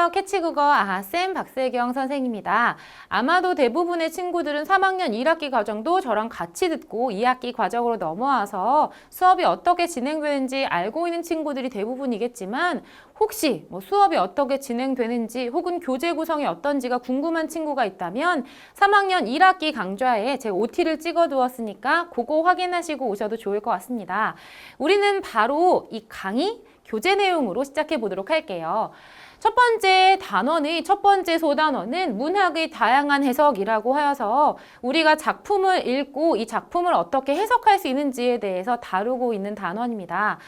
안녕하세요. 캐치국어 아하쌤 박세경 선생입니다. 아마도 대부분의 친구들은 3학년 1학기 과정도 저랑 같이 듣고 2학기 과정으로 넘어와서 수업이 어떻게 진행되는지 알고 있는 친구들이 대부분이겠지만 혹시 수업이 어떻게 진행되는지 혹은 교재 구성이 어떤지가 궁금한 친구가 있다면 3학년 1학기 강좌에 제가 OT를 찍어두었으니까 그거 확인하시고 오셔도 좋을 것 같습니다. 우리는 바로 이 강의 교재 내용으로 시작해 보도록 할게요. 첫 번째 단원의 첫 번째 소단원은 문학의 다양한 해석이라고 하여서 우리가 작품을 읽고 이 작품을 어떻게 해석할 수 있는지에 대해서 다루고 있는 단원입니다.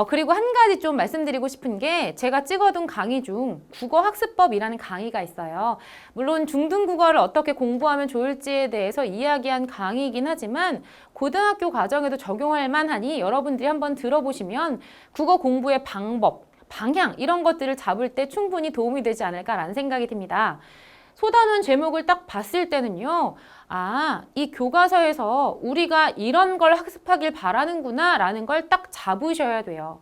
그리고 한 가지 좀 말씀드리고 싶은 게 제가 찍어둔 강의 중 국어학습법이라는 강의가 있어요. 물론 중등국어를 어떻게 공부하면 좋을지에 대해서 이야기한 강의이긴 하지만 고등학교 과정에도 적용할 만하니 여러분들이 한번 들어보시면 국어 공부의 방법, 방향 이런 것들을 잡을 때 충분히 도움이 되지 않을까라는 생각이 듭니다. 소단원 제목을 딱 봤을 때는요. 이 교과서에서 우리가 이런 걸 학습하길 바라는구나 라는 걸 딱 잡으셔야 돼요.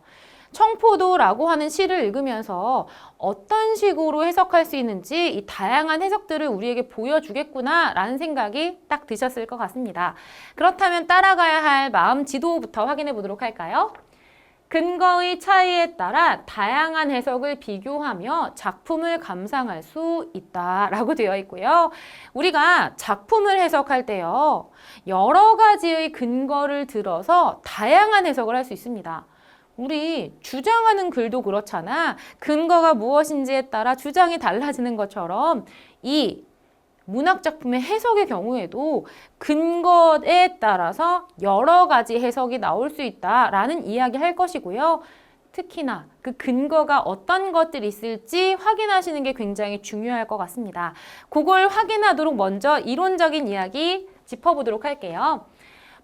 청포도라고 하는 시를 읽으면서 어떤 식으로 해석할 수 있는지 이 다양한 해석들을 우리에게 보여주겠구나 라는 생각이 딱 드셨을 것 같습니다. 그렇다면 따라가야 할 마음 지도부터 확인해 보도록 할까요? 근거의 차이에 따라 다양한 해석을 비교하며 작품을 감상할 수 있다라고 되어 있고요. 우리가 작품을 해석할 때요. 여러 가지의 근거를 들어서 다양한 해석을 할 수 있습니다. 우리 주장하는 글도 그렇잖아. 근거가 무엇인지에 따라 주장이 달라지는 것처럼 이 문학작품의 해석의 경우에도 근거에 따라서 여러 가지 해석이 나올 수 있다라는 이야기 할 것이고요. 특히나 그 근거가 어떤 것들이 있을지 확인하시는 게 굉장히 중요할 것 같습니다. 그걸 확인하도록 먼저 이론적인 이야기 짚어보도록 할게요.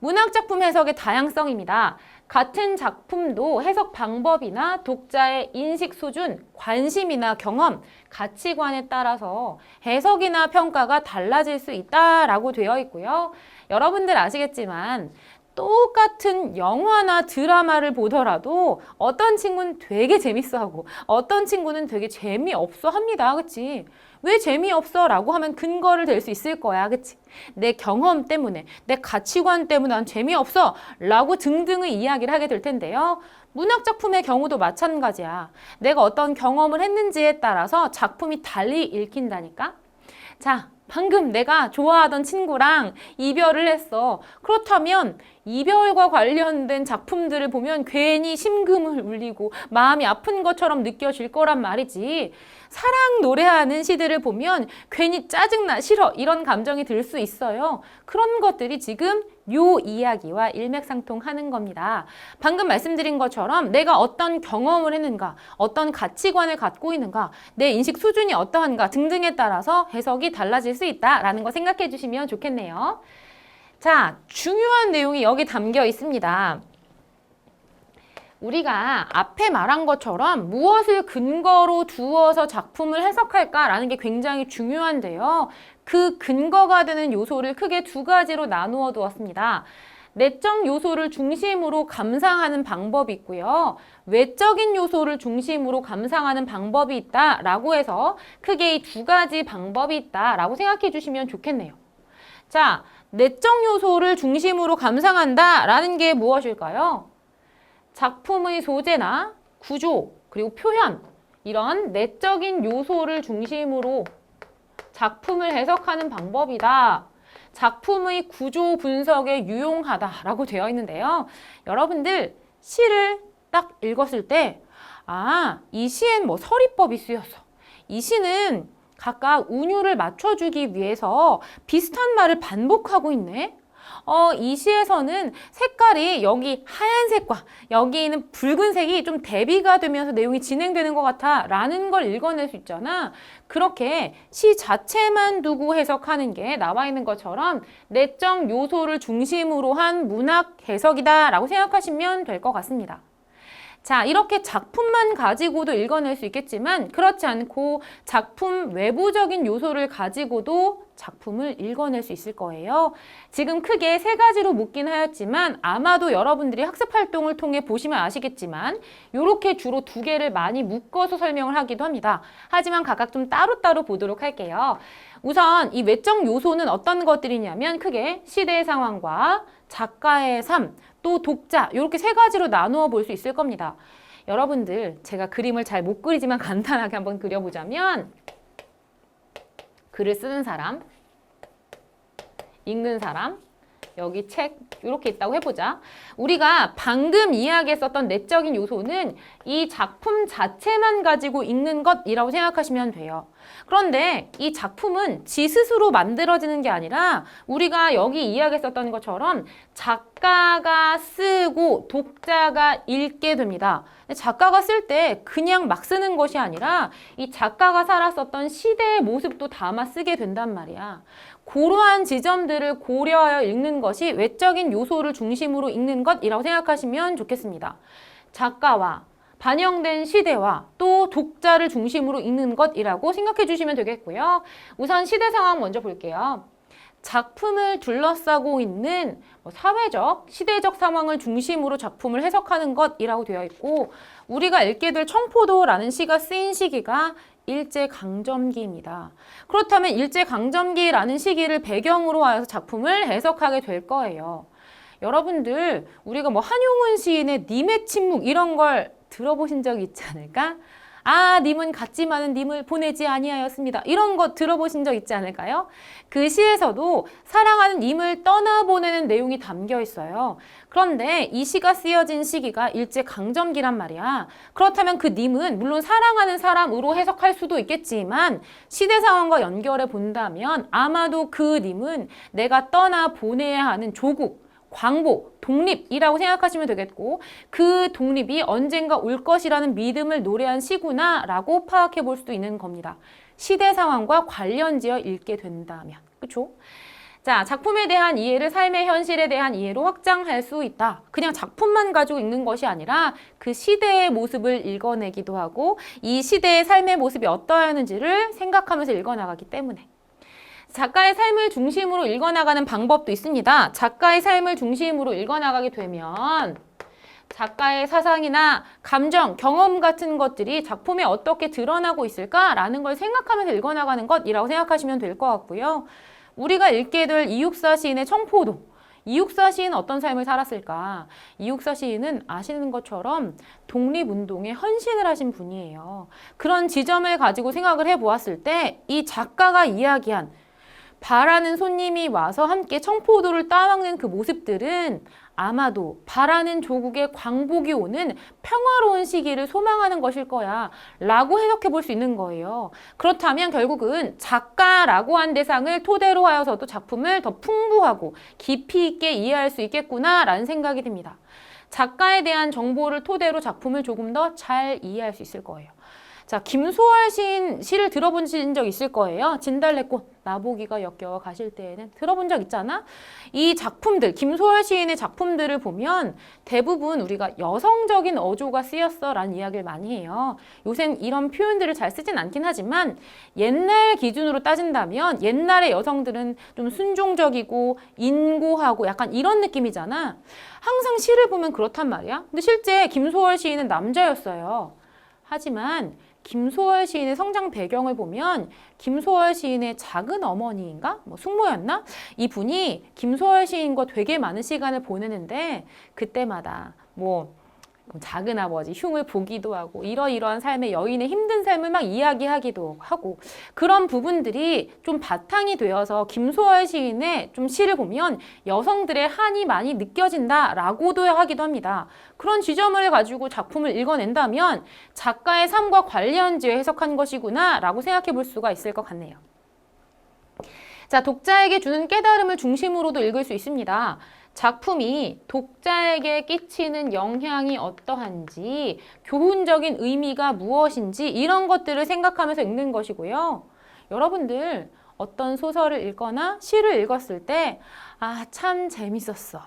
문학작품 해석의 다양성입니다. 같은 작품도 해석 방법이나 독자의 인식 수준, 관심이나 경험, 가치관에 따라서 해석이나 평가가 달라질 수 있다라고 되어 있고요. 여러분들 아시겠지만 똑같은 영화나 드라마를 보더라도 어떤 친구는 되게 재밌어하고 어떤 친구는 되게 재미없어 합니다. 그치? 왜 재미없어? 라고 하면 근거를 댈 수 있을 거야. 그치? 내 경험 때문에, 내 가치관 때문에 난 재미없어 라고 등등의 이야기를 하게 될 텐데요. 문학작품의 경우도 마찬가지야. 내가 어떤 경험을 했는지에 따라서 작품이 달리 읽힌다니까? 자, 방금 내가 좋아하던 친구랑 이별을 했어. 그렇다면 이별과 관련된 작품들을 보면 괜히 심금을 울리고 마음이 아픈 것처럼 느껴질 거란 말이지. 사랑 노래하는 시들을 보면 괜히 짜증나, 싫어 이런 감정이 들 수 있어요. 그런 것들이 지금 요 이야기와 일맥상통하는 겁니다. 방금 말씀드린 것처럼 내가 어떤 경험을 했는가, 어떤 가치관을 갖고 있는가, 내 인식 수준이 어떠한가 등등에 따라서 해석이 달라질 수 있다라는 거 생각해 주시면 좋겠네요. 자, 중요한 내용이 여기 담겨 있습니다. 우리가 앞에 말한 것처럼 무엇을 근거로 두어서 작품을 해석할까라는 게 굉장히 중요한데요. 그 근거가 되는 요소를 크게 두 가지로 나누어 두었습니다. 내적 요소를 중심으로 감상하는 방법이 있고요. 외적인 요소를 중심으로 감상하는 방법이 있다라고 해서 크게 이 두 가지 방법이 있다라고 생각해 주시면 좋겠네요. 자, 내적 요소를 중심으로 감상한다라는 게 무엇일까요? 작품의 소재나 구조, 그리고 표현 이런 내적인 요소를 중심으로 작품을 해석하는 방법이다. 작품의 구조 분석에 유용하다라고 되어 있는데요. 여러분들 시를 딱 읽었을 때 이 시엔 서리법이 쓰였어. 이 시는 각각 운율을 맞춰주기 위해서 비슷한 말을 반복하고 있네. 이 시에서는 색깔이 여기 하얀색과 여기 있는 붉은색이 좀 대비가 되면서 내용이 진행되는 것 같아 라는 걸 읽어낼 수 있잖아. 그렇게 시 자체만 두고 해석하는 게 나와 있는 것처럼 내적 요소를 중심으로 한 문학 해석이다 라고 생각하시면 될 것 같습니다. 자, 이렇게 작품만 가지고도 읽어낼 수 있겠지만 그렇지 않고 작품 외부적인 요소를 가지고도 작품을 읽어낼 수 있을 거예요. 지금 크게 세 가지로 묶긴 하였지만 아마도 여러분들이 학습 활동을 통해 보시면 아시겠지만 이렇게 주로 두 개를 많이 묶어서 설명을 하기도 합니다. 하지만 각각 좀 따로따로 보도록 할게요. 우선 이 외적 요소는 어떤 것들이냐면 크게 시대의 상황과 작가의 삶, 또 독자 이렇게 세 가지로 나누어 볼 수 있을 겁니다. 여러분들 제가 그림을 잘 못 그리지만 간단하게 한번 그려보자면 글을 쓰는 사람, 읽는 사람, 여기 책 이렇게 있다고 해보자. 우리가 방금 이야기했었던 내적인 요소는 이 작품 자체만 가지고 읽는 것이라고 생각하시면 돼요. 그런데 이 작품은 지 스스로 만들어지는 게 아니라 우리가 여기 이야기했었던 것처럼 작가가 쓰고 독자가 읽게 됩니다. 작가가 쓸 때 그냥 막 쓰는 것이 아니라 이 작가가 살았었던 시대의 모습도 담아 쓰게 된단 말이야. 그러한 지점들을 고려하여 읽는 것이 외적인 요소를 중심으로 읽는 것이라고 생각하시면 좋겠습니다. 작가와 반영된 시대와 또 독자를 중심으로 읽는 것이라고 생각해 주시면 되겠고요. 우선 시대 상황 먼저 볼게요. 작품을 둘러싸고 있는 사회적, 시대적 상황을 중심으로 작품을 해석하는 것이라고 되어 있고 우리가 읽게 될 청포도라는 시가 쓰인 시기가 일제강점기입니다. 그렇다면 일제강점기라는 시기를 배경으로 하여서 작품을 해석하게 될 거예요. 여러분들 우리가 한용운 시인의 님의 침묵 이런 걸 들어보신 적이 있지 않을까? 아, 님은 같지만은 님을 보내지 아니하였습니다. 이런 거 들어보신 적 있지 않을까요? 그 시에서도 사랑하는 님을 떠나보내는 내용이 담겨 있어요. 그런데 이 시가 쓰여진 시기가 일제강점기란 말이야. 그렇다면 그 님은 물론 사랑하는 사람으로 해석할 수도 있겠지만 시대 상황과 연결해 본다면 아마도 그 님은 내가 떠나보내야 하는 조국, 광복, 독립이라고 생각하시면 되겠고 그 독립이 언젠가 올 것이라는 믿음을 노래한 시구나 라고 파악해 볼 수도 있는 겁니다. 시대 상황과 관련지어 읽게 된다면. 그렇죠? 자, 작품에 대한 이해를 삶의 현실에 대한 이해로 확장할 수 있다. 그냥 작품만 가지고 읽는 것이 아니라 그 시대의 모습을 읽어내기도 하고 이 시대의 삶의 모습이 어떠했는지를 생각하면서 읽어나가기 때문에. 작가의 삶을 중심으로 읽어나가는 방법도 있습니다. 작가의 삶을 중심으로 읽어나가게 되면 작가의 사상이나 감정, 경험 같은 것들이 작품에 어떻게 드러나고 있을까라는 걸 생각하면서 읽어나가는 것이라고 생각하시면 될 것 같고요. 우리가 읽게 될 이육사 시인의 청포도. 이육사 시인은 어떤 삶을 살았을까? 이육사 시인은 아시는 것처럼 독립운동에 헌신을 하신 분이에요. 그런 지점을 가지고 생각을 해보았을 때 이 작가가 이야기한 바라는 손님이 와서 함께 청포도를 따먹는 그 모습들은 아마도 바라는 조국의 광복이 오는 평화로운 시기를 소망하는 것일 거야 라고 해석해 볼 수 있는 거예요. 그렇다면 결국은 작가라고 한 대상을 토대로 하여서도 작품을 더 풍부하고 깊이 있게 이해할 수 있겠구나 라는 생각이 듭니다. 작가에 대한 정보를 토대로 작품을 조금 더 잘 이해할 수 있을 거예요. 자, 김소월 시인 시를 들어보신 적 있을 거예요. 진달래꽃 나보기가 역겨워 가실 때에는 들어본 적 있잖아. 이 작품들, 김소월 시인의 작품들을 보면 대부분 우리가 여성적인 어조가 쓰였어 라는 이야기를 많이 해요. 요새는 이런 표현들을 잘 쓰진 않긴 하지만 옛날 기준으로 따진다면 옛날의 여성들은 좀 순종적이고 인고하고 약간 이런 느낌이잖아. 항상 시를 보면 그렇단 말이야. 근데 실제 김소월 시인은 남자였어요. 하지만 김소월 시인의 성장 배경을 보면 김소월 시인의 작은 어머니인가? 숙모였나? 이분이 김소월 시인과 되게 많은 시간을 보내는데 그때마다 작은 아버지 흉을 보기도 하고 이러이러한 삶의 여인의 힘든 삶을 막 이야기하기도 하고 그런 부분들이 좀 바탕이 되어서 김소월 시인의 좀 시를 보면 여성들의 한이 많이 느껴진다라고도 하기도 합니다. 그런 지점을 가지고 작품을 읽어낸다면 작가의 삶과 관련지어 해석한 것이구나 라고 생각해 볼 수가 있을 것 같네요. 자, 독자에게 주는 깨달음을 중심으로도 읽을 수 있습니다. 작품이 독자에게 끼치는 영향이 어떠한지, 교훈적인 의미가 무엇인지 이런 것들을 생각하면서 읽는 것이고요. 여러분들 어떤 소설을 읽거나 시를 읽었을 때 아, 참 재밌었어.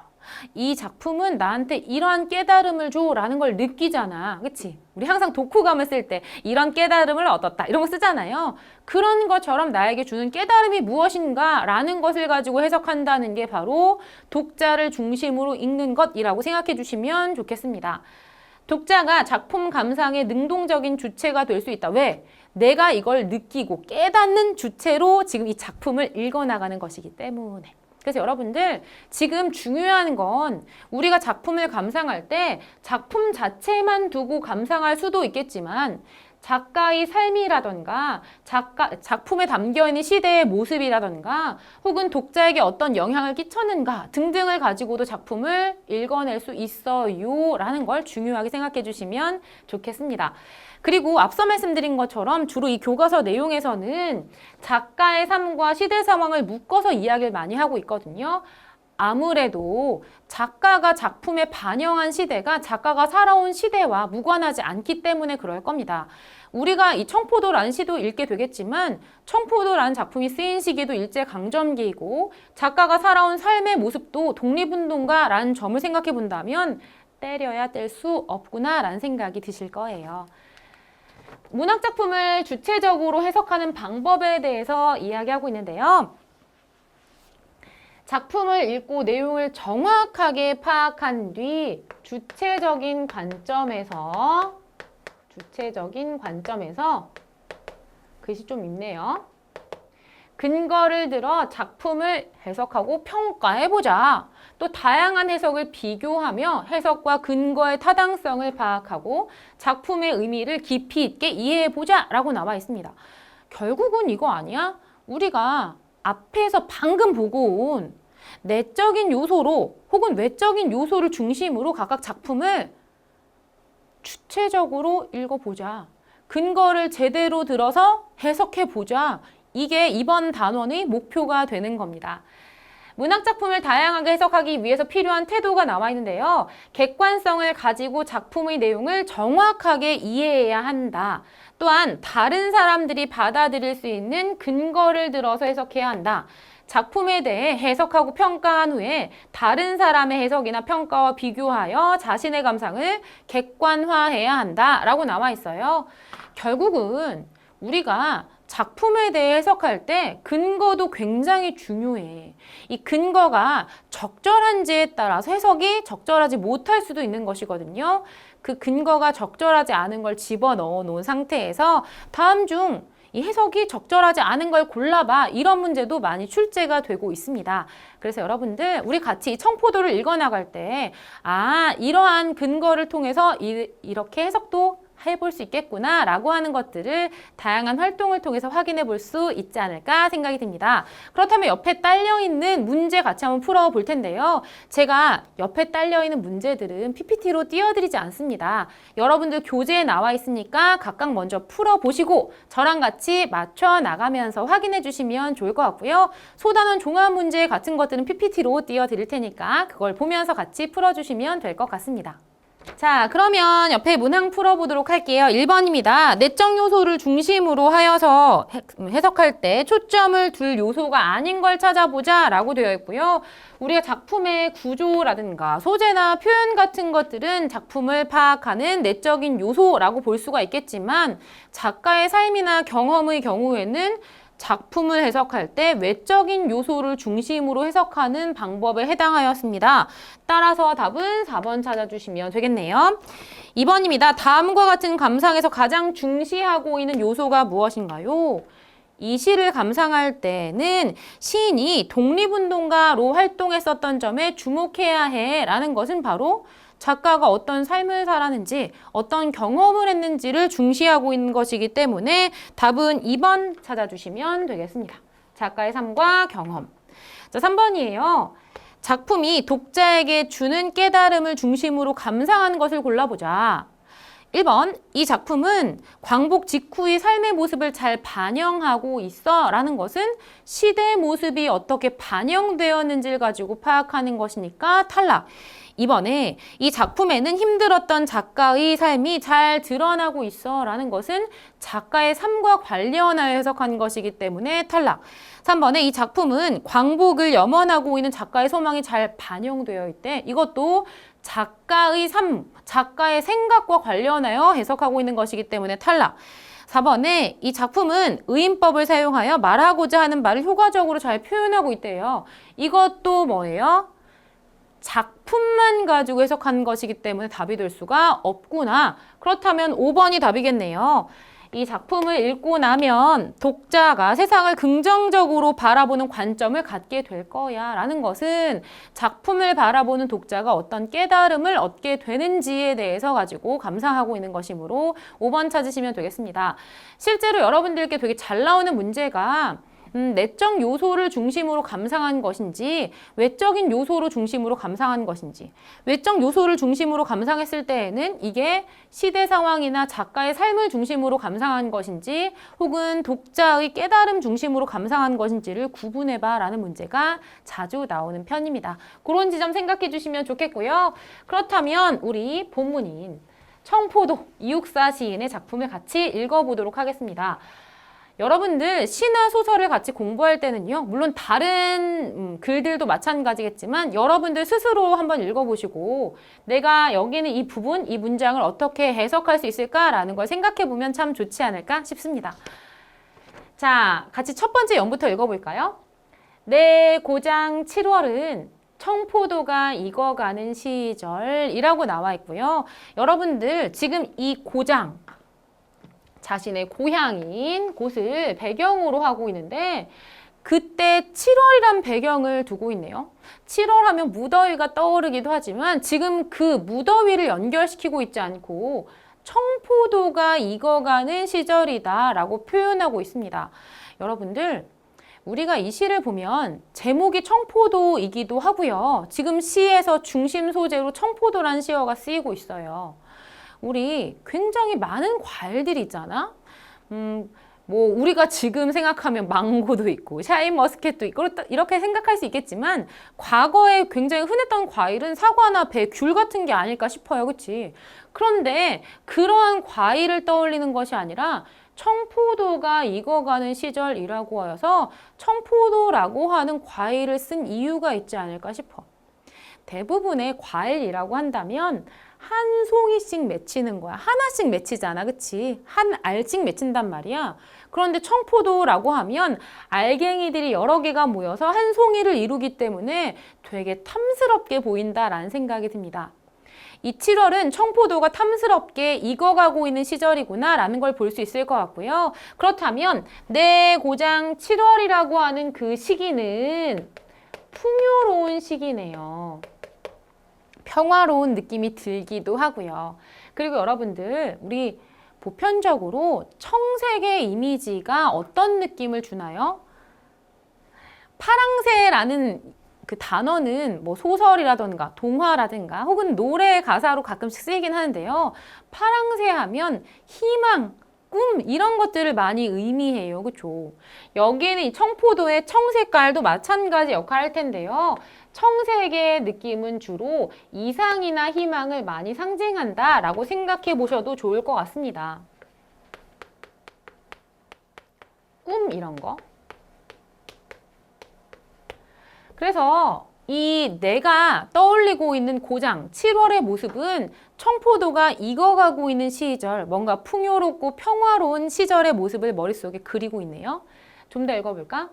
이 작품은 나한테 이러한 깨달음을 줘 라는 걸 느끼잖아. 그치? 우리 항상 독후감을 쓸 때 이런 깨달음을 얻었다 이런 거 쓰잖아요. 그런 것처럼 나에게 주는 깨달음이 무엇인가 라는 것을 가지고 해석한다는 게 바로 독자를 중심으로 읽는 것이라고 생각해 주시면 좋겠습니다. 독자가 작품 감상의 능동적인 주체가 될 수 있다. 왜? 내가 이걸 느끼고 깨닫는 주체로 지금 이 작품을 읽어나가는 것이기 때문에. 그래서 여러분들 지금 중요한 건 우리가 작품을 감상할 때 작품 자체만 두고 감상할 수도 있겠지만 작가의 삶이라던가 작품에 담겨있는 시대의 모습이라던가 혹은 독자에게 어떤 영향을 끼쳤는가 등등을 가지고도 작품을 읽어낼 수 있어요 라는 걸 중요하게 생각해 주시면 좋겠습니다. 그리고 앞서 말씀드린 것처럼 주로 이 교과서 내용에서는 작가의 삶과 시대 상황을 묶어서 이야기를 많이 하고 있거든요. 아무래도 작가가 작품에 반영한 시대가 작가가 살아온 시대와 무관하지 않기 때문에 그럴 겁니다. 우리가 이 청포도라는 시도 읽게 되겠지만 청포도라는 작품이 쓰인 시기도 일제강점기이고 작가가 살아온 삶의 모습도 독립운동가라는 점을 생각해 본다면 때려야 뗄 수 없구나라는 생각이 드실 거예요. 문학작품을 주체적으로 해석하는 방법에 대해서 이야기하고 있는데요. 작품을 읽고 내용을 정확하게 파악한 뒤 주체적인 관점에서 글씨 좀 있네요. 근거를 들어 작품을 해석하고 평가해보자. 또 다양한 해석을 비교하며 해석과 근거의 타당성을 파악하고 작품의 의미를 깊이 있게 이해해보자 라고 나와 있습니다. 결국은 이거 아니야? 우리가 앞에서 방금 보고 온 내적인 요소로 혹은 외적인 요소를 중심으로 각각 작품을 주체적으로 읽어보자. 근거를 제대로 들어서 해석해보자. 이게 이번 단원의 목표가 되는 겁니다. 문학작품을 다양하게 해석하기 위해서 필요한 태도가 나와 있는데요. 객관성을 가지고 작품의 내용을 정확하게 이해해야 한다. 또한 다른 사람들이 받아들일 수 있는 근거를 들어서 해석해야 한다. 작품에 대해 해석하고 평가한 후에 다른 사람의 해석이나 평가와 비교하여 자신의 감상을 객관화해야 한다라고 나와 있어요. 결국은 우리가 작품에 대해 해석할 때 근거도 굉장히 중요해. 이 근거가 적절한지에 따라서 해석이 적절하지 못할 수도 있는 것이거든요. 그 근거가 적절하지 않은 걸 집어넣어 놓은 상태에서 다음 중 이 해석이 적절하지 않은 걸 골라봐. 이런 문제도 많이 출제가 되고 있습니다. 그래서 여러분들 우리 같이 청포도를 읽어나갈 때 이러한 근거를 통해서 이렇게 해석도 해볼 수 있겠구나 라고 하는 것들을 다양한 활동을 통해서 확인해 볼 수 있지 않을까 생각이 듭니다. 그렇다면 옆에 딸려있는 문제 같이 한번 풀어볼 텐데요. 제가 옆에 딸려있는 문제들은 PPT로 띄워드리지 않습니다. 여러분들 교재에 나와 있으니까 각각 먼저 풀어보시고 저랑 같이 맞춰 나가면서 확인해 주시면 좋을 것 같고요. 소단원 종합 문제 같은 것들은 PPT로 띄워드릴 테니까 그걸 보면서 같이 풀어주시면 될 것 같습니다. 자, 그러면 옆에 문항 풀어보도록 할게요. 1번입니다. 내적 요소를 중심으로 하여서 해석할 때 초점을 둘 요소가 아닌 걸 찾아보자 라고 되어 있고요. 우리가 작품의 구조라든가 소재나 표현 같은 것들은 작품을 파악하는 내적인 요소라고 볼 수가 있겠지만 작가의 삶이나 경험의 경우에는 작품을 해석할 때 외적인 요소를 중심으로 해석하는 방법에 해당하였습니다. 따라서 답은 4번 찾아주시면 되겠네요. 2번입니다. 다음과 같은 감상에서 가장 중시하고 있는 요소가 무엇인가요? 이 시를 감상할 때는 시인이 독립운동가로 활동했었던 점에 주목해야 해 라는 것은 바로 작가가 어떤 삶을 살았는지 어떤 경험을 했는지를 중시하고 있는 것이기 때문에 답은 2번 찾아주시면 되겠습니다. 작가의 삶과 경험. 자, 3번이에요. 작품이 독자에게 주는 깨달음을 중심으로 감상하는 것을 골라보자. 1번, 이 작품은 광복 직후의 삶의 모습을 잘 반영하고 있어 라는 것은 시대 모습이 어떻게 반영되었는지를 가지고 파악하는 것이니까 탈락. 2번에 이 작품에는 힘들었던 작가의 삶이 잘 드러나고 있어 라는 것은 작가의 삶과 관련하여 해석한 것이기 때문에 탈락. 3번에 이 작품은 광복을 염원하고 있는 작가의 소망이 잘 반영되어 있대. 이것도 작가의 삶, 작가의 생각과 관련하여 해석하고 있는 것이기 때문에 탈락. 4번에 이 작품은 의인법을 사용하여 말하고자 하는 말을 효과적으로 잘 표현하고 있대요. 이것도 뭐예요? 작품만 가지고 해석한 것이기 때문에 답이 될 수가 없구나. 그렇다면 5번이 답이겠네요. 이 작품을 읽고 나면 독자가 세상을 긍정적으로 바라보는 관점을 갖게 될 거야 라는 것은 작품을 바라보는 독자가 어떤 깨달음을 얻게 되는지에 대해서 가지고 감상하고 있는 것이므로 5번 찾으시면 되겠습니다. 실제로 여러분들께 되게 잘 나오는 문제가 내적 요소를 중심으로 감상한 것인지 외적인 요소로 중심으로 감상한 것인지, 외적 요소를 중심으로 감상했을 때에는 이게 시대 상황이나 작가의 삶을 중심으로 감상한 것인지 혹은 독자의 깨달음 중심으로 감상한 것인지를 구분해봐 라는 문제가 자주 나오는 편입니다. 그런 지점 생각해 주시면 좋겠고요. 그렇다면 우리 본문인 청포도 이육사 시인의 작품을 같이 읽어보도록 하겠습니다. 여러분들 시나 소설을 같이 공부할 때는요, 물론 다른 글들도 마찬가지겠지만 여러분들 스스로 한번 읽어보시고 내가 여기는 이 부분, 이 문장을 어떻게 해석할 수 있을까라는 걸 생각해보면 참 좋지 않을까 싶습니다. 자, 같이 첫 번째 연부터 읽어볼까요? 내 고장 7월은 청포도가 익어가는 시절이라고 나와 있고요. 여러분들 지금 이 고장, 자신의 고향인 곳을 배경으로 하고 있는데 그때 7월이란 배경을 두고 있네요. 7월 하면 무더위가 떠오르기도 하지만 지금 그 무더위를 연결시키고 있지 않고 청포도가 익어가는 시절이다 라고 표현하고 있습니다. 여러분들 우리가 이 시를 보면 제목이 청포도이기도 하고요. 지금 시에서 중심 소재로 청포도라는 시어가 쓰이고 있어요. 우리 굉장히 많은 과일들이 있잖아. 뭐 우리가 지금 생각하면 망고도 있고 샤인머스켓도 있고 이렇게 생각할 수 있겠지만 과거에 굉장히 흔했던 과일은 사과나 배, 귤 같은 게 아닐까 싶어요. 그렇지? 그런데 그러한 과일을 떠올리는 것이 아니라 청포도가 익어가는 시절이라고 하여서 청포도라고 하는 과일을 쓴 이유가 있지 않을까 싶어. 대부분의 과일이라고 한다면 한 송이씩 맺히는 거야. 하나씩 맺히잖아. 그치? 한 알씩 맺힌단 말이야. 그런데 청포도라고 하면 알갱이들이 여러 개가 모여서 한 송이를 이루기 때문에 되게 탐스럽게 보인다라는 생각이 듭니다. 이 7월은 청포도가 탐스럽게 익어가고 있는 시절이구나 라는 걸 볼 수 있을 것 같고요. 그렇다면 내 고장 7월이라고 하는 그 시기는 풍요로운 시기네요. 평화로운 느낌이 들기도 하고요. 그리고 여러분들 우리 보편적으로 청색의 이미지가 어떤 느낌을 주나요? 파랑새라는 그 단어는 뭐 소설이라던가 동화라든가 혹은 노래 가사로 가끔씩 쓰이긴 하는데요. 파랑새 하면 희망, 꿈 이런 것들을 많이 의미해요. 그렇죠? 여기에는 이 청포도의 청색깔도 마찬가지 역할을 할 텐데요. 청색의 느낌은 주로 이상이나 희망을 많이 상징한다라고 생각해 보셔도 좋을 것 같습니다. 꿈 이런 거. 그래서 이 내가 떠올리고 있는 고장 7월의 모습은 청포도가 익어가고 있는 시절, 뭔가 풍요롭고 평화로운 시절의 모습을 머릿속에 그리고 있네요. 좀 더 읽어볼까?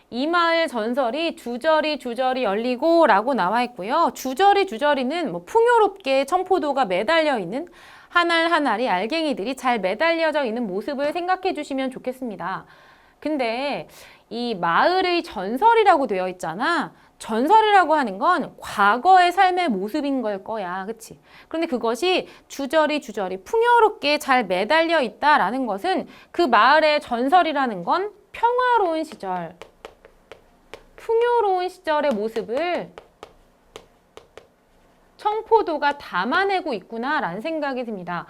이 마을 전설이 주저리 주저리 열리고 라고 나와 있고요. 주저리 주저리는 뭐 풍요롭게 청포도가 매달려 있는 한 알 한 알이 알갱이들이 잘 매달려져 있는 모습을 생각해 주시면 좋겠습니다. 근데 이 마을의 전설이라고 되어 있잖아. 전설이라고 하는 건 과거의 삶의 모습인 걸 거야. 그치? 그런데 그것이 주저리 주저리 풍요롭게 잘 매달려 있다라는 것은 그 마을의 전설이라는 건 평화로운 시절, 풍요로운 시절의 모습을 청포도가 담아내고 있구나라는 생각이 듭니다.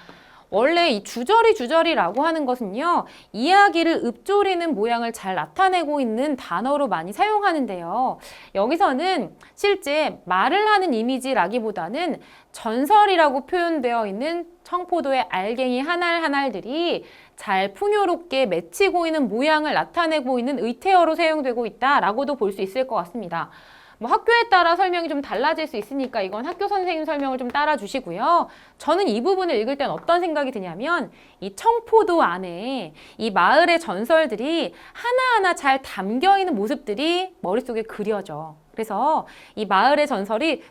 원래 이 주저리라고 하는 것은요, 이야기를 읊조리는 모양을 잘 나타내고 있는 단어로 많이 사용하는데요. 여기서는 실제 말을 하는 이미지라기보다는 전설이라고 표현되어 있는 청포도의 알갱이 한 알 한 알들이 잘 풍요롭게 맺히고 있는 모양을 나타내고 있는 의태어로 사용되고 있다라고도 볼 수 있을 것 같습니다. 뭐 학교에 따라 설명이 좀 달라질 수 있으니까 이건 학교 선생님 설명을 좀 따라 주시고요. 저는 이 부분을 읽을 땐 어떤 생각이 드냐면 이 청포도 안에 이 마을의 전설들이 하나하나 잘 담겨 있는 모습들이 머릿속에 그려져. 그래서 이 마을의 전설이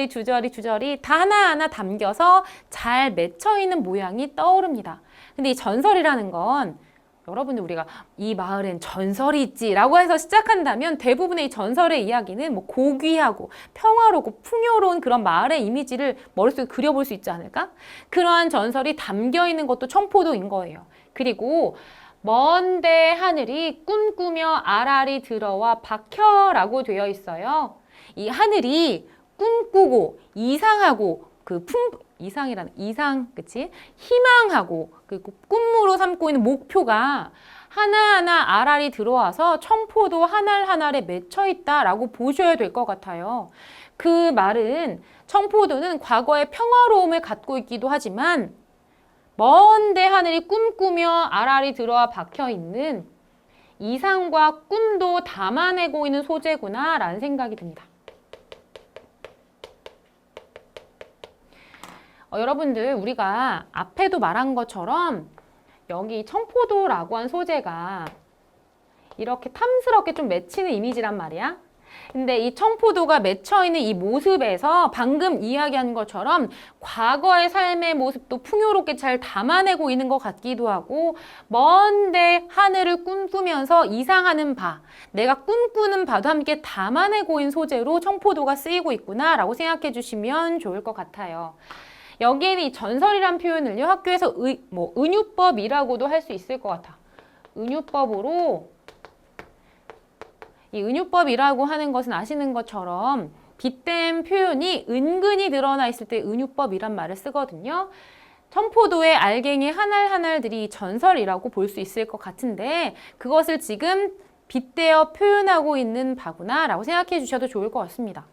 주저리 다 하나하나 담겨서 잘 맺혀 있는 모양이 떠오릅니다. 근데 이 전설이라는 건 여러분들 우리가 이 마을엔 전설이 있지 라고 해서 시작한다면 대부분의 이 전설의 이야기는 뭐 고귀하고 평화롭고 풍요로운 그런 마을의 이미지를 머릿속에 그려볼 수 있지 않을까? 그러한 전설이 담겨 있는 것도 청포도인 거예요. 그리고 먼데 하늘이 꿈꾸며 알알이 들어와 박혀라고 되어 있어요. 이 하늘이 꿈꾸고 이상하고 그치? 희망하고 그리고 꿈으로 삼고 있는 목표가 하나하나 알알이 들어와서 청포도 한 알 한 알에 맺혀 있다라고 보셔야 될 것 같아요. 그 말은 청포도는 과거의 평화로움을 갖고 있기도 하지만 먼데 하늘이 꿈꾸며 알알이 들어와 박혀 있는 이상과 꿈도 담아내고 있는 소재구나 라는 생각이 듭니다. 여러분들 우리가 앞에도 말한 것처럼 여기 청포도라고 한 소재가 이렇게 탐스럽게 좀 맺히는 이미지란 말이야. 근데 이 청포도가 맺혀있는 이 모습에서 방금 이야기한 것처럼 과거의 삶의 모습도 풍요롭게 잘 담아내고 있는 것 같기도 하고 먼데 하늘을 꿈꾸면서 이상하는 바, 내가 꿈꾸는 바도 함께 담아내고 있는 소재로 청포도가 쓰이고 있구나 라고 생각해 주시면 좋을 것 같아요. 여기에는 이 전설이란 표현을요, 학교에서 은유법이라고도 할 수 있을 것 같아. 은유법으로, 이 은유법이라고 하는 것은 아시는 것처럼 빗댄 표현이 은근히 드러나 있을 때 은유법이란 말을 쓰거든요. 청포도의 알갱이 한 알 한 알들이 전설이라고 볼 수 있을 것 같은데 그것을 지금 빗대어 표현하고 있는 바구나 라고 생각해 주셔도 좋을 것 같습니다.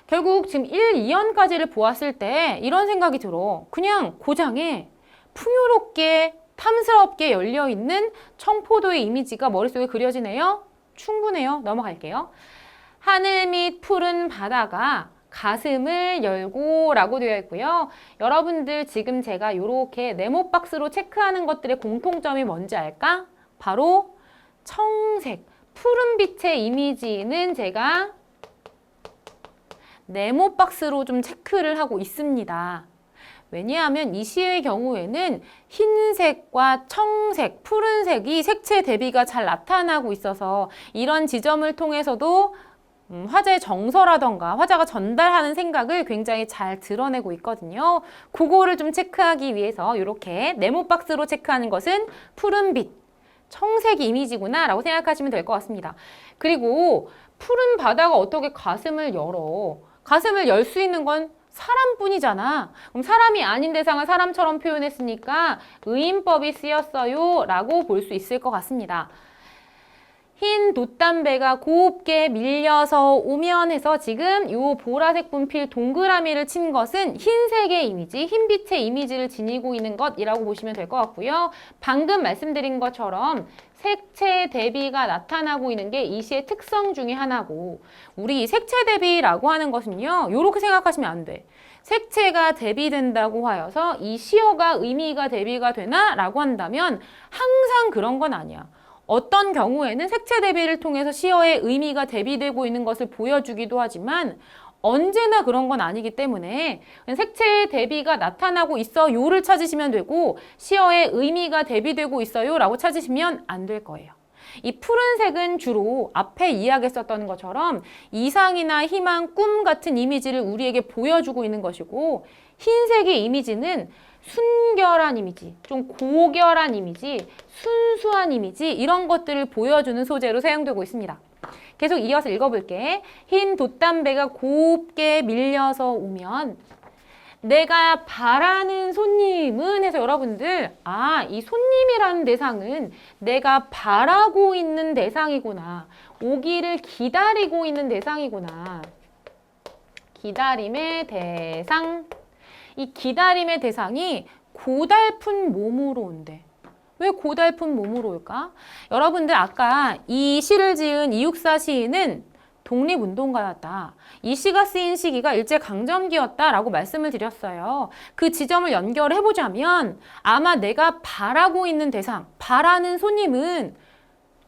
결국 지금 1, 2연까지를 보았을 때 이런 생각이 들어. 그냥 고장에 풍요롭게 탐스럽게 열려있는 청포도의 이미지가 머릿속에 그려지네요. 충분해요. 넘어갈게요. 하늘 밑 푸른 바다가 가슴을 열고 라고 되어 있고요. 여러분들 지금 제가 이렇게 네모박스로 체크하는 것들의 공통점이 뭔지 알까? 바로 청색, 푸른빛의 이미지는 제가 네모박스로 좀 체크를 하고 있습니다. 왜냐하면 이 시의 경우에는 흰색과 청색, 푸른색이 색채 대비가 잘 나타나고 있어서 이런 지점을 통해서도 화자의 정서라던가 화자가 전달하는 생각을 굉장히 잘 드러내고 있거든요. 그거를 좀 체크하기 위해서 이렇게 네모박스로 체크하는 것은 푸른빛, 청색 이미지구나 라고 생각하시면 될 것 같습니다. 그리고 푸른 바다가 어떻게 가슴을 열어? 가슴을 열 수 있는 건 사람뿐이잖아. 그럼 사람이 아닌 대상을 사람처럼 표현했으니까 의인법이 쓰였어요 라고 볼 수 있을 것 같습니다. 흰 돛담배가 곱게 밀려서 오면 해서 지금 이 보라색 분필 동그라미를 친 것은 흰색의 이미지, 흰빛의 이미지를 지니고 있는 것이라고 보시면 될 것 같고요. 방금 말씀드린 것처럼 색채 대비가 나타나고 있는 게 이 시의 특성 중에 하나고 우리 색채 대비라고 하는 것은요. 이렇게 생각하시면 안 돼. 색채가 대비된다고 하여서 이 시어가 의미가 대비가 되나? 라고 한다면 항상 그런 건 아니야. 어떤 경우에는 색채 대비를 통해서 시어의 의미가 대비되고 있는 것을 보여주기도 하지만 언제나 그런 건 아니기 때문에 색채 대비가 나타나고 있어요를 찾으시면 되고 시어의 의미가 대비되고 있어요 라고 찾으시면 안 될 거예요. 이 푸른색은 주로 앞에 이야기했었던 것처럼 이상이나 희망, 꿈 같은 이미지를 우리에게 보여주고 있는 것이고 흰색의 이미지는 순결한 이미지, 좀 고결한 이미지, 순수한 이미지 이런 것들을 보여주는 소재로 사용되고 있습니다. 계속 이어서 읽어볼게. 흰 돛담배가 곱게 밀려서 오면 내가 바라는 손님은 해서 여러분들, 이 손님이라는 대상은 내가 바라고 있는 대상이구나. 오기를 기다리고 있는 대상이구나. 기다림의 대상. 이 기다림의 대상이 고달픈 몸으로 온대. 왜 고달픈 몸으로 올까? 여러분들 아까 이 시를 지은 이육사 시인은 독립운동가였다. 이 시가 쓰인 시기가 일제강점기였다라고 말씀을 드렸어요. 그 지점을 연결해보자면 아마 내가 바라고 있는 대상, 바라는 손님은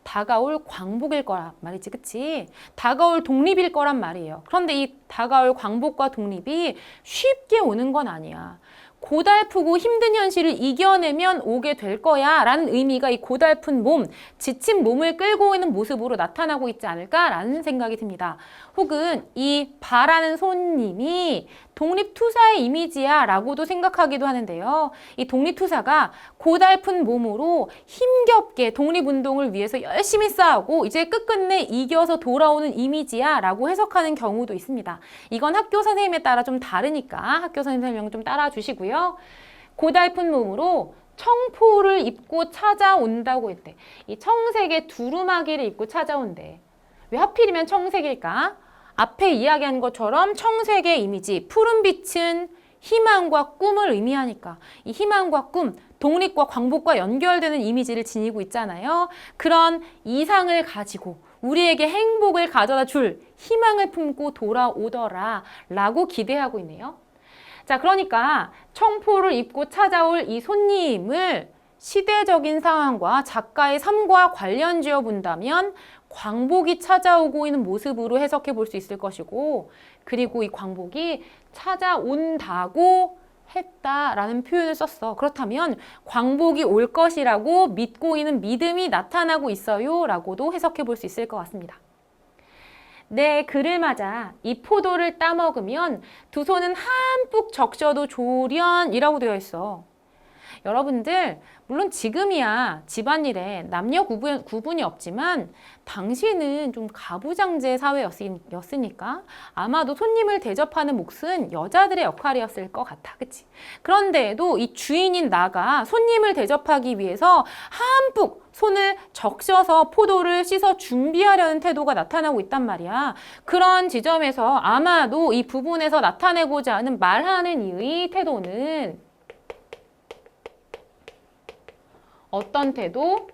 다가올 광복일 거란 말이지, 그치? 다가올 독립일 거란 말이에요. 그런데 이 다가올 광복과 독립이 쉽게 오는 건 아니야. 고달프고 힘든 현실을 이겨내면 오게 될 거야 라는 의미가 이 고달픈 몸, 지친 몸을 끌고 있는 모습으로 나타나고 있지 않을까라는 생각이 듭니다. 혹은 이 바라는 손님이 독립투사의 이미지야 라고도 생각하기도 하는데요. 이 독립투사가 고달픈 몸으로 힘겹게 독립운동을 위해서 열심히 싸우고 이제 끝끝내 이겨서 돌아오는 이미지야 라고 해석하는 경우도 있습니다. 이건 학교 선생님에 따라 좀 다르니까 학교 선생님 설명 좀 따라 주시고요. 고달픈 몸으로 청포를 입고 찾아온다고 했대. 이 청색의 두루마기를 입고 찾아온대. 왜 하필이면 청색일까? 앞에 이야기한 것처럼 청색의 이미지, 푸른빛은 희망과 꿈을 의미하니까 이 희망과 꿈, 독립과 광복과 연결되는 이미지를 지니고 있잖아요. 그런 이상을 가지고 우리에게 행복을 가져다 줄 희망을 품고 돌아오더라 라고 기대하고 있네요. 자, 그러니까 청포를 입고 찾아올 이 손님을 시대적인 상황과 작가의 삶과 관련 지어 본다면 광복이 찾아오고 있는 모습으로 해석해 볼 수 있을 것이고, 그리고 이 광복이 찾아온다고 했다라는 표현을 썼어. 그렇다면 광복이 올 것이라고 믿고 있는 믿음이 나타나고 있어요 라고도 해석해 볼 수 있을 것 같습니다. 내 글을 맞아 이 포도를 따먹으면 두 손은 한뿍 적셔도 조련이라고 되어 있어. 여러분들 물론 지금이야 집안일에 남녀 구분이 없지만 당시는 좀 가부장제 사회였으니까 아마도 손님을 대접하는 몫은 여자들의 역할이었을 것 같아. 그치? 그런데도 이 주인인 나가 손님을 대접하기 위해서 한뿍 손을 적셔서 포도를 씻어 준비하려는 태도가 나타나고 있단 말이야. 그런 지점에서 아마도 이 부분에서 나타내고자 하는 말하는 이의 태도는 어떤 태도?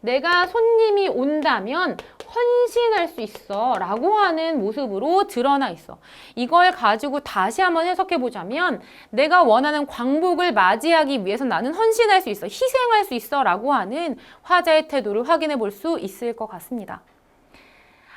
내가 손님이 온다면 헌신할 수 있어 라고 하는 모습으로 드러나 있어. 이걸 가지고 다시 한번 해석해 보자면 내가 원하는 광복을 맞이하기 위해서 나는 헌신할 수 있어, 희생할 수 있어 라고 하는 화자의 태도를 확인해 볼 수 있을 것 같습니다.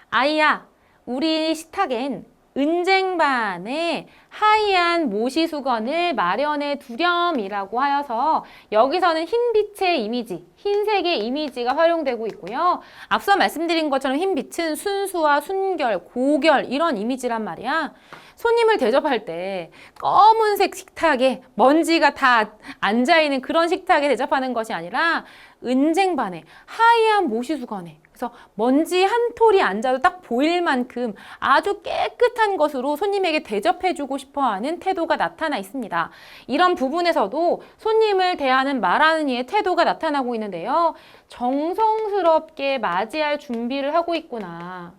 아이야, 우리 식탁엔 은쟁반에 하얀 모시수건을 마련해 두렴이라고 하여서 여기서는 흰빛의 이미지, 흰색의 이미지가 활용되고 있고요. 앞서 말씀드린 것처럼 흰빛은 순수와 순결, 고결 이런 이미지란 말이야. 손님을 대접할 때 검은색 식탁에 먼지가 다 앉아있는 그런 식탁에 대접하는 것이 아니라 은쟁반에 하얀 모시수건에 그래서 먼지 한 톨이 앉아도 딱 보일 만큼 아주 깨끗한 것으로 손님에게 대접해주고 싶어하는 태도가 나타나 있습니다. 이런 부분에서도 손님을 대하는 말하는 이의 태도가 나타나고 있는데요. 정성스럽게 맞이할 준비를 하고 있구나.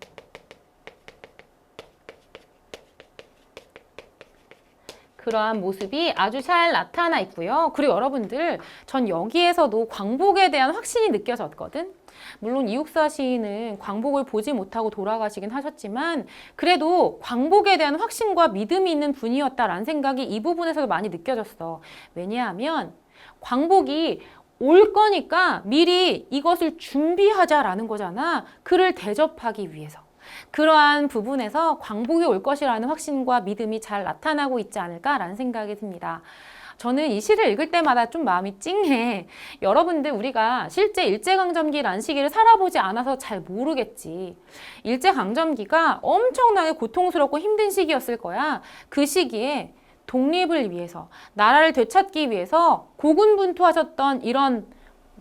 그러한 모습이 아주 잘 나타나 있고요. 그리고 여러분들, 전 여기에서도 광복에 대한 확신이 느껴졌거든. 물론 이육사 시인은 광복을 보지 못하고 돌아가시긴 하셨지만 그래도 광복에 대한 확신과 믿음이 있는 분이었다라는 생각이 이 부분에서도 많이 느껴졌어. 왜냐하면 광복이 올 거니까 미리 이것을 준비하자라는 거잖아. 그를 대접하기 위해서. 그러한 부분에서 광복이 올 것이라는 확신과 믿음이 잘 나타나고 있지 않을까라는 생각이 듭니다. 저는 이 시를 읽을 때마다 좀 마음이 찡해. 여러분들 우리가 실제 일제강점기라는 시기를 살아보지 않아서 잘 모르겠지. 일제강점기가 엄청나게 고통스럽고 힘든 시기였을 거야. 그 시기에 독립을 위해서, 나라를 되찾기 위해서 고군분투하셨던 이런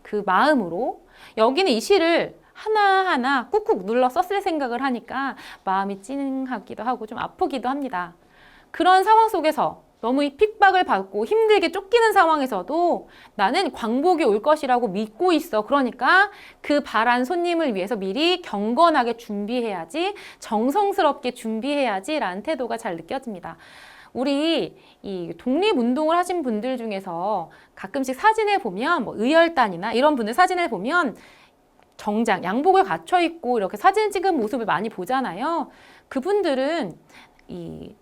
그 마음으로 여기는 이 시를 하나하나 꾹꾹 눌러 썼을 생각을 하니까 마음이 찡하기도 하고 좀 아프기도 합니다. 그런 상황 속에서 너무 핍박을 받고 힘들게 쫓기는 상황에서도 나는 광복이 올 것이라고 믿고 있어. 그러니까 그 바란 손님을 위해서 미리 경건하게 준비해야지, 정성스럽게 준비해야지 라는 태도가 잘 느껴집니다. 우리 이 독립운동을 하신 분들 중에서 가끔씩 사진을 보면 뭐 의열단이나 이런 분들 사진을 보면 정장, 양복을 갖춰 입고 이렇게 사진 찍은 모습을 많이 보잖아요. 그분들은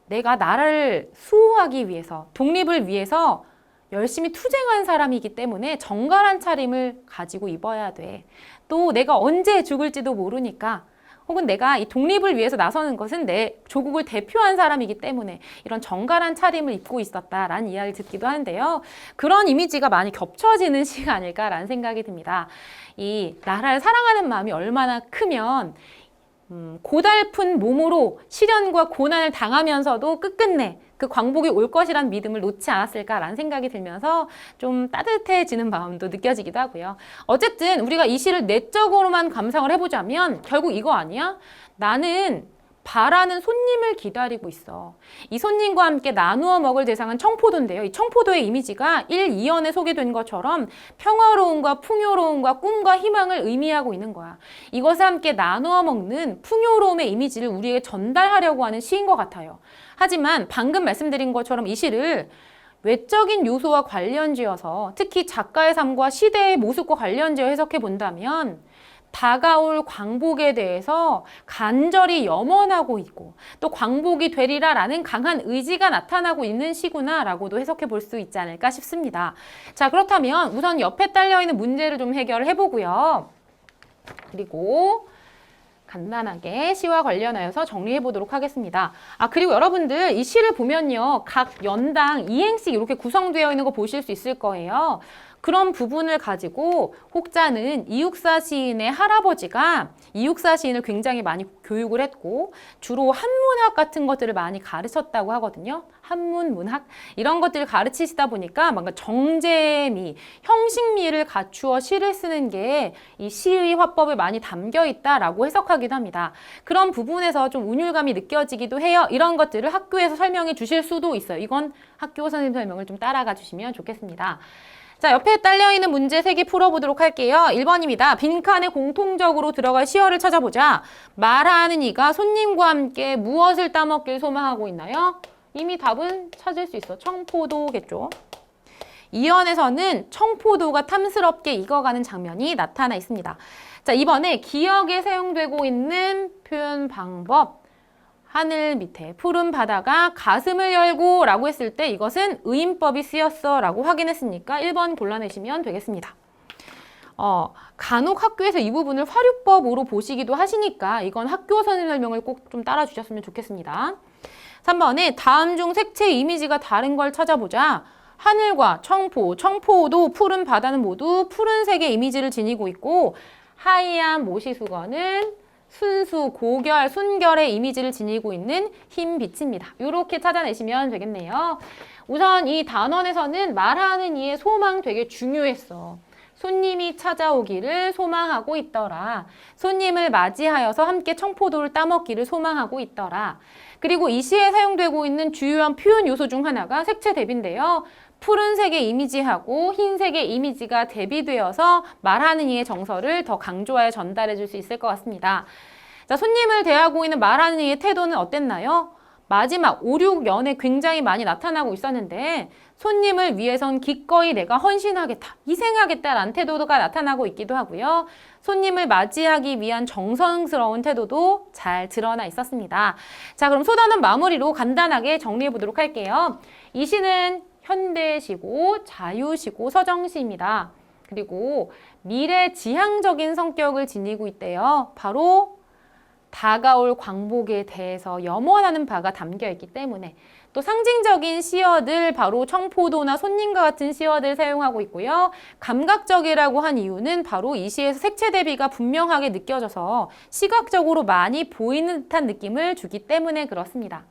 내가 나라를 수호하기 위해서, 독립을 위해서 열심히 투쟁한 사람이기 때문에 정갈한 차림을 가지고 입어야 돼. 또 내가 언제 죽을지도 모르니까, 혹은 내가 이 독립을 위해서 나서는 것은 내 조국을 대표한 사람이기 때문에 이런 정갈한 차림을 입고 있었다라는 이야기를 듣기도 하는데요. 그런 이미지가 많이 겹쳐지는 시가 아닐까라는 생각이 듭니다. 이 나라를 사랑하는 마음이 얼마나 크면 고달픈 몸으로 시련과 고난을 당하면서도 끝끝내 그 광복이 올 것이란 믿음을 놓지 않았을까라는 생각이 들면서 좀 따뜻해지는 마음도 느껴지기도 하고요. 어쨌든 우리가 이 시를 내적으로만 감상을 해보자면 결국 이거 아니야? 나는 바라는 손님을 기다리고 있어. 이 손님과 함께 나누어 먹을 대상은 청포도인데요. 이 청포도의 이미지가 1, 2연에 소개된 것처럼 평화로움과 풍요로움과 꿈과 희망을 의미하고 있는 거야. 이것을 함께 나누어 먹는 풍요로움의 이미지를 우리에게 전달하려고 하는 시인 것 같아요. 하지만 방금 말씀드린 것처럼 이 시를 외적인 요소와 관련지어서 특히 작가의 삶과 시대의 모습과 관련지어 해석해 본다면 다가올 광복에 대해서 간절히 염원하고 있고 또 광복이 되리라라는 강한 의지가 나타나고 있는 시구나라고도 해석해 볼 수 있지 않을까 싶습니다. 자, 그렇다면 우선 옆에 딸려있는 문제를 좀 해결해 보고요. 그리고 간단하게 시와 관련하여서 정리해 보도록 하겠습니다. 그리고 여러분들 이 시를 보면요. 각 연당 2행씩 이렇게 구성되어 있는 거 보실 수 있을 거예요. 그런 부분을 가지고 혹자는 이육사 시인의 할아버지가 이육사 시인을 굉장히 많이 교육을 했고 주로 한문학 같은 것들을 많이 가르쳤다고 하거든요. 한문, 문학 이런 것들을 가르치시다 보니까 뭔가 정제미, 형식미를 갖추어 시를 쓰는 게 이 시의 화법에 많이 담겨 있다라고 해석하기도 합니다. 그런 부분에서 좀 운율감이 느껴지기도 해요. 이런 것들을 학교에서 설명해 주실 수도 있어요. 이건 학교 선생님 설명을 좀 따라가 주시면 좋겠습니다. 자, 옆에 딸려있는 문제 3개 풀어보도록 할게요. 1번입니다. 빈칸에 공통적으로 들어갈 시어를 찾아보자. 말하는 이가 손님과 함께 무엇을 따먹길 소망하고 있나요? 이미 답은 찾을 수 있어. 청포도겠죠. 2연에서는 청포도가 탐스럽게 익어가는 장면이 나타나 있습니다. 자, 이번에 기역에 사용되고 있는 표현 방법. 하늘 밑에 푸른 바다가 가슴을 열고 라고 했을 때 이것은 의인법이 쓰였어 라고 확인했으니까 1번 골라내시면 되겠습니다. 간혹 학교에서 이 부분을 화류법으로 보시기도 하시니까 이건 학교 선생님 설명을 꼭 좀 따라주셨으면 좋겠습니다. 3번에 다음 중 색채 이미지가 다른 걸 찾아보자. 하늘과 청포도, 푸른 바다는 모두 푸른색의 이미지를 지니고 있고 하얀 모시수건은 순수, 고결, 순결의 이미지를 지니고 있는 흰 빛입니다. 이렇게 찾아내시면 되겠네요. 우선 이 단원에서는 말하는 이의 소망 되게 중요했어. 손님이 찾아오기를 소망하고 있더라. 손님을 맞이하여서 함께 청포도를 따먹기를 소망하고 있더라. 그리고 이 시에 사용되고 있는 주요한 표현 요소 중 하나가 색채 대비인데요. 푸른색의 이미지하고 흰색의 이미지가 대비되어서 말하는 이의 정서를 더 강조하여 전달해 줄 수 있을 것 같습니다. 자, 손님을 대하고 있는 말하는 이의 태도는 어땠나요? 마지막 5, 6연에 굉장히 많이 나타나고 있었는데 손님을 위해선 기꺼이 내가 헌신하겠다, 희생하겠다라는 태도가 나타나고 있기도 하고요. 손님을 맞이하기 위한 정성스러운 태도도 잘 드러나 있었습니다. 자, 그럼 소단원 마무리로 간단하게 정리해 보도록 할게요. 이 시는 현대시고 자유시고 서정시입니다. 그리고 미래지향적인 성격을 지니고 있대요. 바로 다가올 광복에 대해서 염원하는 바가 담겨 있기 때문에 또 상징적인 시어들 바로 청포도나 손님과 같은 시어들 사용하고 있고요. 감각적이라고 한 이유는 바로 이 시에서 색채 대비가 분명하게 느껴져서 시각적으로 많이 보이는 듯한 느낌을 주기 때문에 그렇습니다.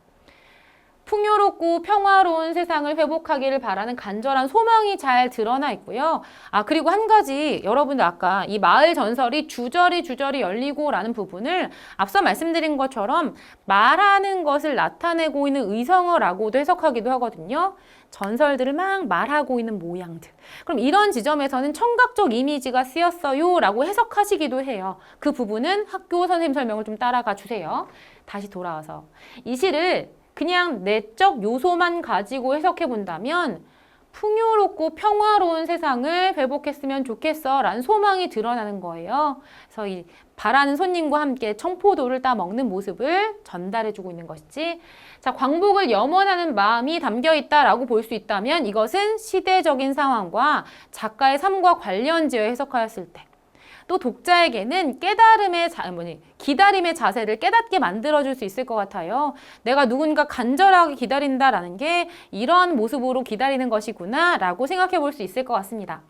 풍요롭고 평화로운 세상을 회복하기를 바라는 간절한 소망이 잘 드러나 있고요. 그리고 한 가지 여러분들 아까 이 마을 전설이 주저리 열리고라는 부분을 앞서 말씀드린 것처럼 말하는 것을 나타내고 있는 의성어라고도 해석하기도 하거든요. 전설들을 막 말하고 있는 모양들. 그럼 이런 지점에서는 청각적 이미지가 쓰였어요 라고 해석하시기도 해요. 그 부분은 학교 선생님 설명을 좀 따라가 주세요. 다시 돌아와서 이 시를 그냥 내적 요소만 가지고 해석해 본다면 풍요롭고 평화로운 세상을 회복했으면 좋겠어 라는 소망이 드러나는 거예요. 그래서 이 바라는 손님과 함께 청포도를 따 먹는 모습을 전달해 주고 있는 것이지. 자, 광복을 염원하는 마음이 담겨 있다라고 볼 수 있다면 이것은 시대적인 상황과 작가의 삶과 관련지어 해석하였을 때 또 독자에게는 기다림의 자세를 깨닫게 만들어줄 수 있을 것 같아요. 내가 누군가 간절하게 기다린다라는 게 이런 모습으로 기다리는 것이구나 라고 생각해 볼 수 있을 것 같습니다.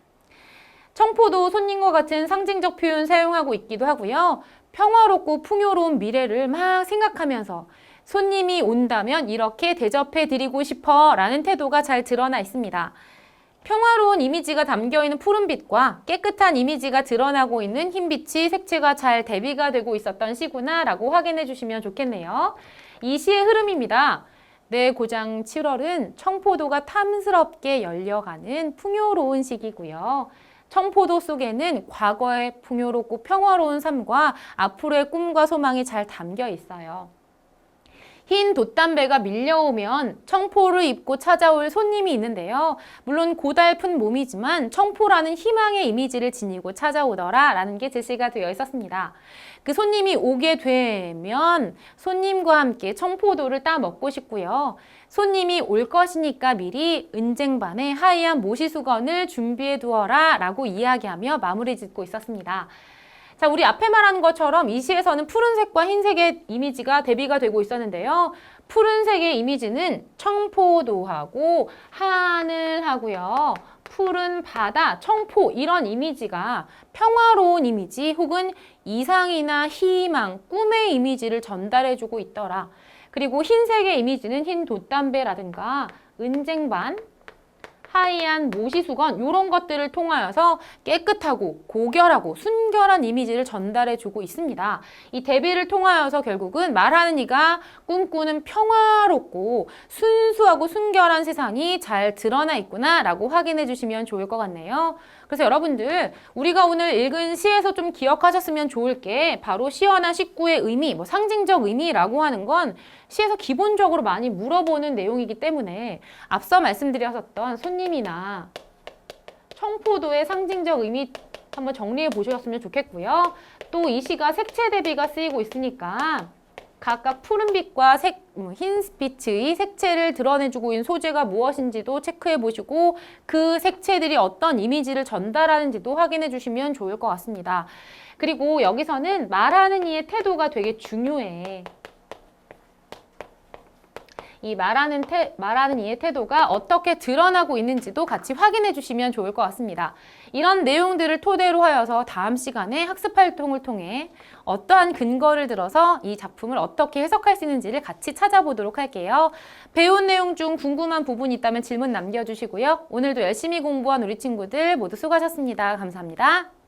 청포도 손님과 같은 상징적 표현 사용하고 있기도 하고요. 평화롭고 풍요로운 미래를 막 생각하면서 손님이 온다면 이렇게 대접해 드리고 싶어 라는 태도가 잘 드러나 있습니다. 평화로운 이미지가 담겨있는 푸른빛과 깨끗한 이미지가 드러나고 있는 흰빛이 색채가 잘 대비가 되고 있었던 시구나 라고 확인해 주시면 좋겠네요. 이 시의 흐름입니다. 내 고장 7월은 청포도가 탐스럽게 열려가는 풍요로운 시기고요. 청포도 속에는 과거의 풍요롭고 평화로운 삶과 앞으로의 꿈과 소망이 잘 담겨 있어요. 흰 돛담배가 밀려오면 청포를 입고 찾아올 손님이 있는데요. 물론 고달픈 몸이지만 청포라는 희망의 이미지를 지니고 찾아오더라 라는 게 제시가 되어 있었습니다. 그 손님이 오게 되면 손님과 함께 청포도를 따 먹고 싶고요. 손님이 올 것이니까 미리 은쟁반에 하얀 모시수건을 준비해 두어라 라고 이야기하며 마무리 짓고 있었습니다. 자, 우리 앞에 말한 것처럼 이 시에서는 푸른색과 흰색의 이미지가 대비가 되고 있었는데요. 푸른색의 이미지는 청포도하고 하늘하고요. 푸른 바다, 청포 이런 이미지가 평화로운 이미지 혹은 이상이나 희망, 꿈의 이미지를 전달해주고 있더라. 그리고 흰색의 이미지는 흰 돛담배라든가 은쟁반, 하얀 모시수건 이런 것들을 통하여서 깨끗하고 고결하고 순결한 이미지를 전달해주고 있습니다. 이 대비를 통하여서 결국은 말하는 이가 꿈꾸는 평화롭고 순수하고 순결한 세상이 잘 드러나 있구나 라고 확인해 주시면 좋을 것 같네요. 그래서 여러분들 우리가 오늘 읽은 시에서 좀 기억하셨으면 좋을 게 바로 시어나 식구의 의미, 상징적 의미라고 하는 건 시에서 기본적으로 많이 물어보는 내용이기 때문에 앞서 말씀드렸었던 손님이나 청포도의 상징적 의미 한번 정리해 보셨으면 좋겠고요. 또 이 시가 색채 대비가 쓰이고 있으니까 각각 푸른빛과 흰빛의 색채를 드러내주고 있는 소재가 무엇인지도 체크해 보시고 그 색채들이 어떤 이미지를 전달하는지도 확인해 주시면 좋을 것 같습니다. 그리고 여기서는 말하는 이의 태도가 되게 중요해. 이 말하는 이의 태도가 어떻게 드러나고 있는지도 같이 확인해 주시면 좋을 것 같습니다. 이런 내용들을 토대로 하여서 다음 시간에 학습 활동을 통해 어떠한 근거를 들어서 이 작품을 어떻게 해석할 수 있는지를 같이 찾아보도록 할게요. 배운 내용 중 궁금한 부분이 있다면 질문 남겨주시고요. 오늘도 열심히 공부한 우리 친구들 모두 수고하셨습니다. 감사합니다.